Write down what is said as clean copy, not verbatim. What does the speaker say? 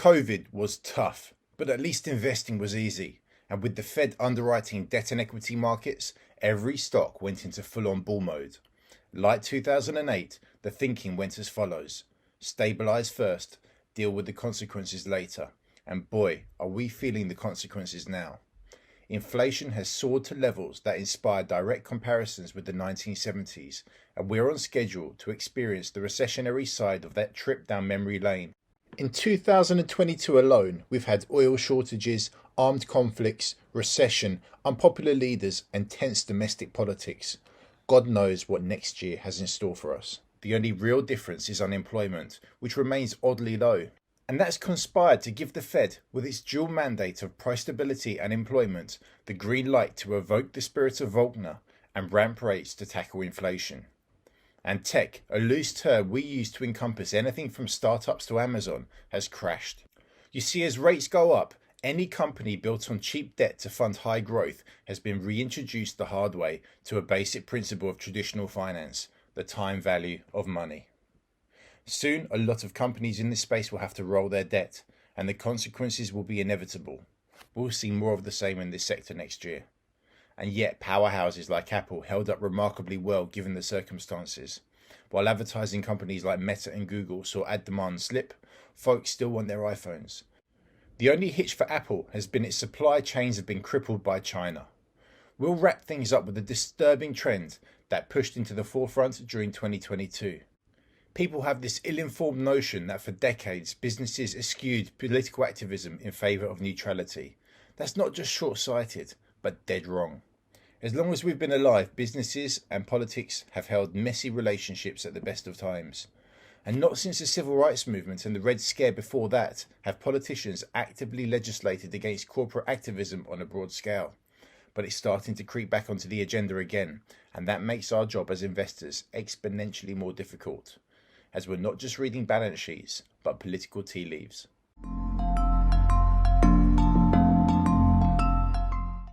COVID was tough, but at least investing was easy. And with the Fed underwriting debt and equity markets, every stock went into full-on bull mode. Like 2008, the thinking went as follows: stabilize first, deal with the consequences later. And boy, are we feeling the consequences now. Inflation has soared to levels that inspire direct comparisons with the 1970s, and we're on schedule to experience the recessionary side of that trip down memory lane. In 2022 alone, we've had oil shortages, armed conflicts, recession, unpopular leaders, and tense domestic politics. God knows what next year has in store for us. The only real difference is unemployment, which remains oddly low. And that's conspired to give the Fed, with its dual mandate of price stability and employment, the green light to evoke the spirit of Wagner and ramp rates to tackle inflation. And tech, a loose term we use to encompass anything from startups to Amazon, has crashed. You see, as rates go up, any company built on cheap debt to fund high growth has been reintroduced the hard way to a basic principle of traditional finance: the time value of money. Soon, a lot of companies in this space will have to roll their debt, and the consequences will be inevitable. We'll see more of the same in this sector next year. And yet, powerhouses like Apple held up remarkably well given the circumstances. While advertising companies like Meta and Google saw ad demand slip, folks still want their iPhones. The only hitch for Apple has been its supply chains have been crippled by China. We'll wrap things up with a disturbing trend that pushed into the forefront during 2022. People have this ill-informed notion that for decades businesses eschewed political activism in favour of neutrality. That's not just short-sighted, but dead wrong. As long as we've been alive, businesses and politics have held messy relationships at the best of times. And not since the Civil Rights Movement and the Red Scare before that have politicians actively legislated against corporate activism on a broad scale. But it's starting to creep back onto the agenda again, and that makes our job as investors exponentially more difficult, as we're not just reading balance sheets, but political tea leaves.